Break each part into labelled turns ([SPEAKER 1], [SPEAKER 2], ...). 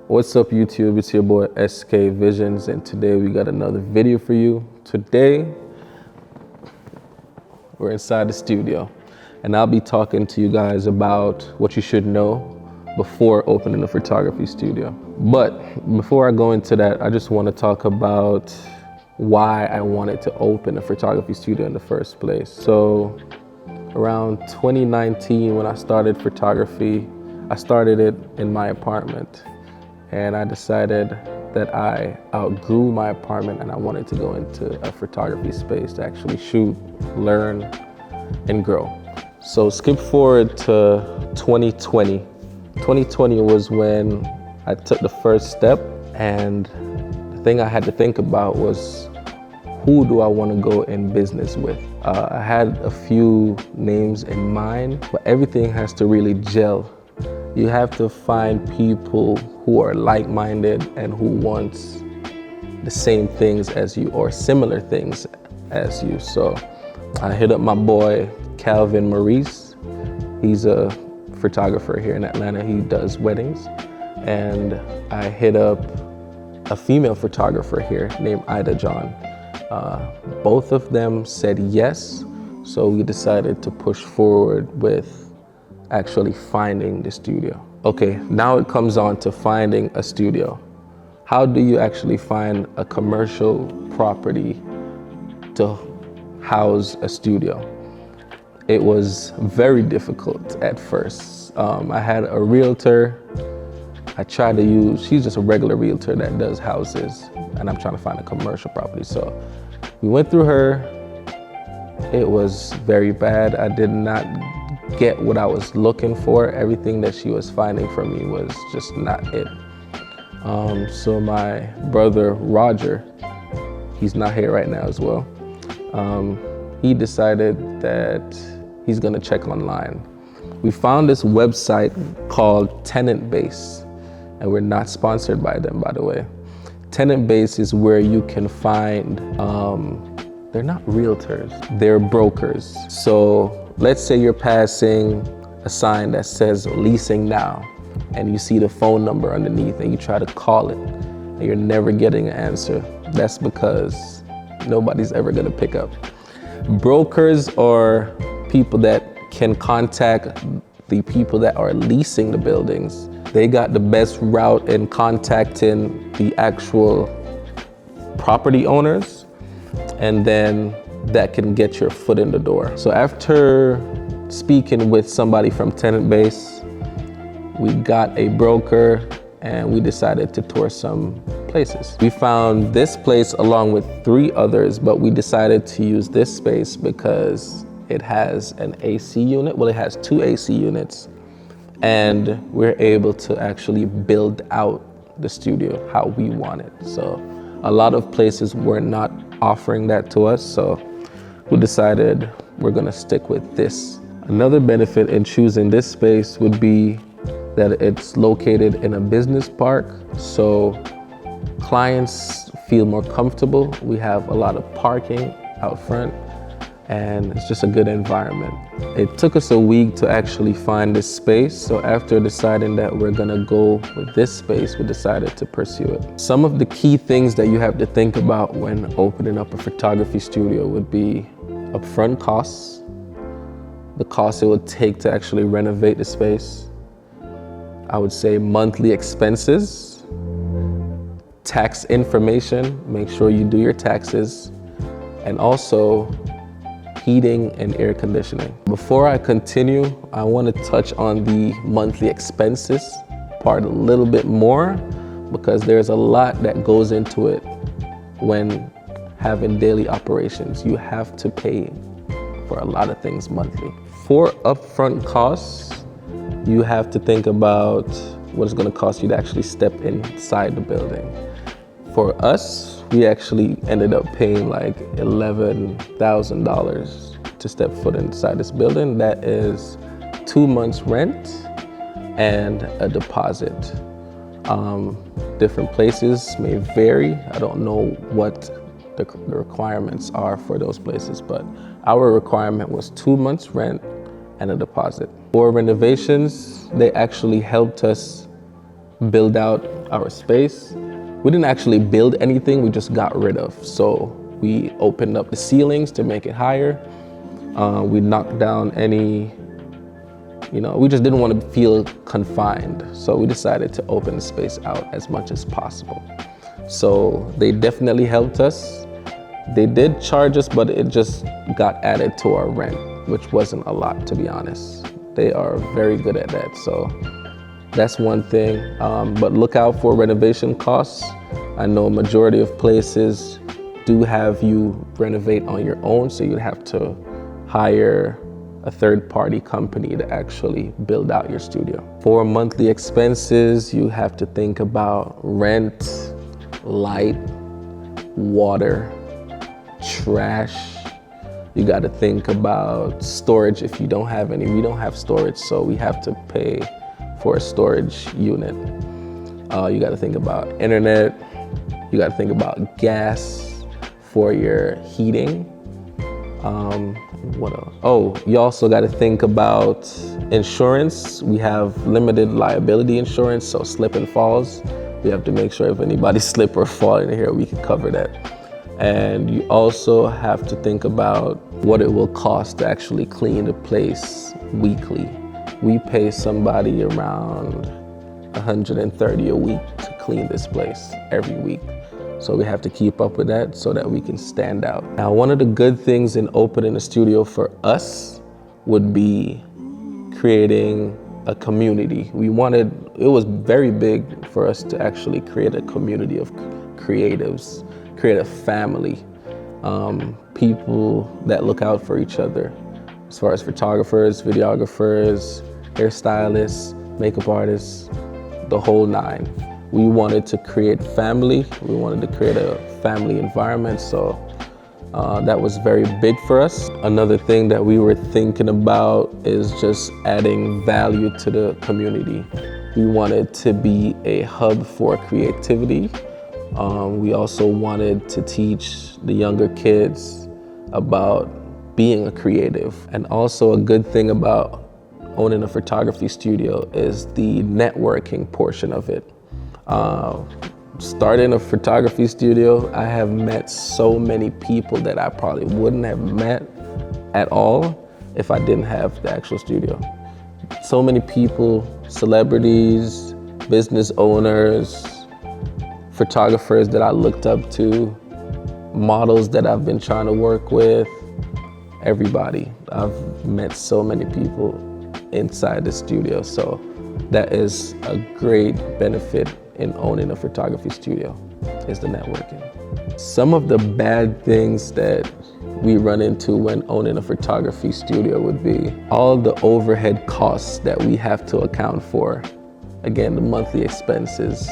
[SPEAKER 1] What's up YouTube, it's your boy SK Visions, and today we got another video for you. Today, we're inside the studio, and I'll be talking to you guys about what you should know before opening a photography studio. But before I go into that, I just want to talk about why I wanted to open a photography studio in the first place. So around 2019, when I started photography, I started it in my apartment, and I decided that I outgrew my apartment and I wanted to go into a photography space to actually shoot, learn, and grow. So skip forward to 2020. 2020 was when I took the first step, and the thing I had to think about was, who do I want to go in business with? I had a few names in mind, but everything has to really gel. You have to find people who are like-minded and who wants the same things as you or similar things as you. So I hit up my boy, Calvin Maurice. He's a photographer here in Atlanta. He does weddings. And I hit up a female photographer here named Ida John. Both of them said yes, so we decided to push forward with actually finding the studio. Okay, now it comes on to finding a studio. How do you actually find a commercial property to house a studio? It was very difficult at first. I had a realtor. I tried to use, she's just a regular realtor that does houses, and I'm trying to find a commercial property. So we went through her. It was very bad. I did not get what I was looking for. Everything that she was finding for me was just not it. So my brother Roger, he's not here right now as well. He decided that he's gonna check online. We found this website called Tenant Base, and we're not sponsored by them, by the way. Tenant Base is where you can find, they're not realtors, they're brokers. So let's say you're passing a sign that says leasing now, and you see the phone number underneath and you try to call it and you're never getting an answer. That's because nobody's ever gonna pick up. Brokers are people that can contact the people that are leasing the buildings. They got the best route in contacting the actual property owners, and then that can get your foot in the door. So after speaking with somebody from Tenant Base, we got a broker and we decided to tour some places. We found this place along with 3 others, but we decided to use this space because it has an AC unit. Well, it has 2 AC units, and we're able to actually build out the studio how we want it. So a lot of places were not offering that to us, so we decided we're gonna stick with this. Another benefit in choosing this space would be that it's located in a business park, so clients feel more comfortable. We have a lot of parking out front, and it's just a good environment. It took us a week to actually find this space, so after deciding that we're gonna go with this space, we decided to pursue it. Some of the key things that you have to think about when opening up a photography studio would be upfront costs, the cost it would take to actually renovate the space. I would say monthly expenses, tax information, make sure you do your taxes, and also heating and air conditioning. Before I continue, I want to touch on the monthly expenses part a little bit more, because there's a lot that goes into it when having daily operations. You have to pay for a lot of things monthly. For upfront costs, you have to think about what it's going to cost you to actually step inside the building. For us, we actually ended up paying like $11,000 to step foot inside this building. That is 2 months rent and a deposit. Different places may vary. I don't know what the requirements are for those places, but our requirement was 2 months rent and a deposit. For renovations, they actually helped us build out our space. We didn't actually build anything, we just got rid of. So we opened up the ceilings to make it higher. We knocked down any, we just didn't want to feel confined. So we decided to open the space out as much as possible. So they definitely helped us. They did charge us, but it just got added to our rent, which wasn't a lot, to be honest. They are very good at that. So that's one thing. But look out for renovation costs. I know majority of places do have you renovate on your own, so you'd have to hire a third-party company to actually build out your studio. For monthly expenses, you have to think about rent, light, water, trash. You got to think about storage if you don't have any. We don't have storage, so we have to pay for a storage unit. You got to think about internet. You got to think about gas for your heating. What else? Oh, you also got to think about insurance. We have limited liability insurance, so slip and falls. We have to make sure if anybody slip or fall in here, we can cover that. And you also have to think about what it will cost to actually clean the place weekly. We pay somebody around $130 a week to clean this place every week. So we have to keep up with that so that we can stand out. Now, one of the good things in opening a studio for us would be creating a community. It was very big for us to actually create a community of creatives, create a family, people that look out for each other, as far as photographers, videographers, hairstylists, makeup artists, the whole nine. We wanted to create family. We wanted to create a family environment. So that was very big for us. Another thing that we were thinking about is just adding value to the community. We wanted to be a hub for creativity. We also wanted to teach the younger kids about being a creative. And also a good thing about owning a photography studio is the networking portion of it. Starting a photography studio, I have met so many people that I probably wouldn't have met at all if I didn't have the actual studio. So many people, celebrities, business owners, photographers that I looked up to, models that I've been trying to work with, everybody. I've met so many people inside the studio. So that is a great benefit in owning a photography studio, is the networking. Some of the bad things that we run into when owning a photography studio would be all the overhead costs that we have to account for. Again, the monthly expenses.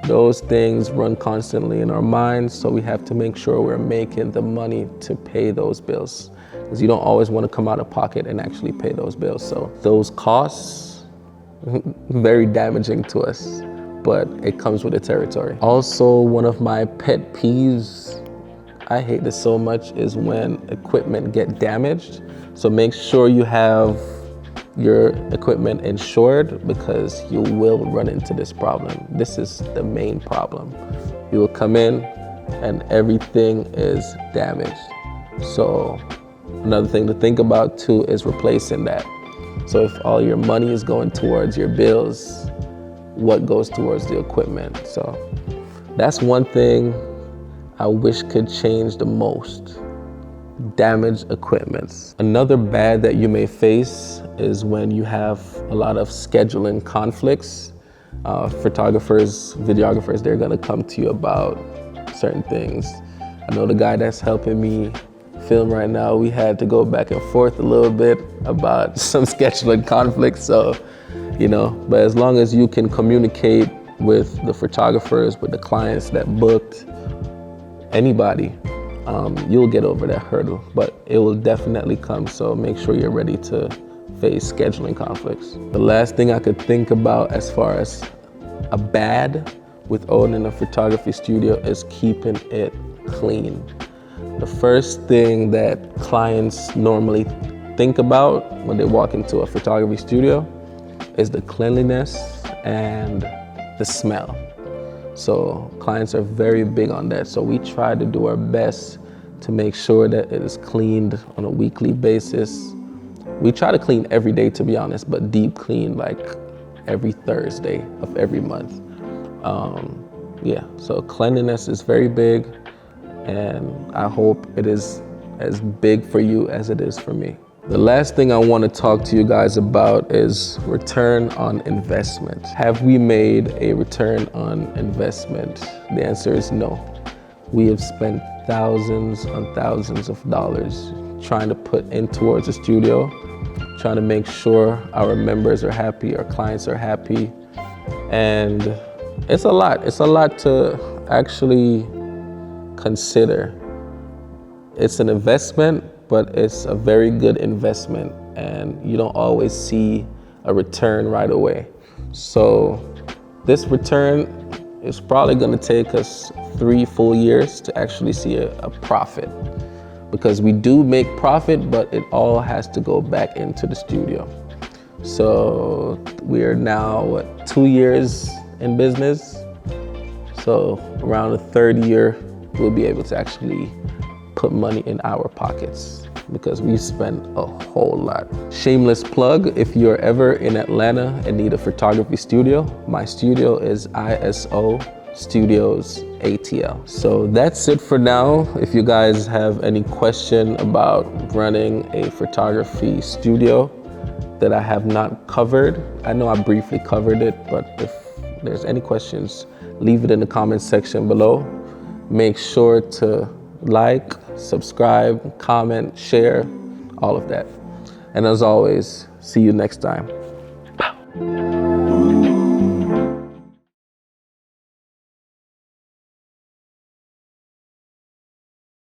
[SPEAKER 1] Those things run constantly in our minds, so we have to make sure we're making the money to pay those bills, because you don't always want to come out of pocket and actually pay those bills. So those costs, very damaging to us, but it comes with the territory. Also, one of my pet peeves, I hate this so much, is when equipment get damaged. So make sure you have your equipment insured, because you will run into this problem. This is the main problem. You will come in and everything is damaged. So another thing to think about too is replacing that. So if all your money is going towards your bills, what goes towards the equipment? So that's one thing I wish could change the most. Damaged equipment. Another bad that you may face is when you have a lot of scheduling conflicts. Photographers, videographers, they're gonna come to you about certain things. I know the guy that's helping me film right now, we had to go back and forth a little bit about some scheduling conflicts. So, but as long as you can communicate with the photographers, with the clients that booked, anybody, you'll get over that hurdle, but it will definitely come. So make sure you're ready to face scheduling conflicts. The last thing I could think about as far as a bad with owning a photography studio is keeping it clean. The first thing that clients normally think about when they walk into a photography studio is the cleanliness and the smell. So clients are very big on that. So we try to do our best to make sure that it is cleaned on a weekly basis. We try to clean every day, to be honest, but deep clean like every Thursday of every month. Yeah, so cleanliness is very big, and I hope it is as big for you as it is for me. The last thing I want to talk to you guys about is return on investment. Have we made a return on investment? The answer is no. We have spent thousands on thousands of dollars trying to put in towards a studio, trying to make sure our members are happy, our clients are happy, and it's a lot. It's a lot to actually consider. It's an investment, but it's a very good investment, and you don't always see a return right away. So this return is probably going to take us 3 full years to actually see a profit, because we do make profit, but it all has to go back into the studio. So we are now 2 years in business. So around the 3rd year, we'll be able to actually put money in our pockets, because we spend a whole lot. Shameless plug, if you're ever in Atlanta and need a photography studio, my studio is ISO Studios ATL. So that's it for now. If you guys have any question about running a photography studio that I have not covered, I know I briefly covered it, but if there's any questions, leave it in the comment section below. Make sure to like, subscribe, comment, share, all of that. And as always, see you next time. Pow.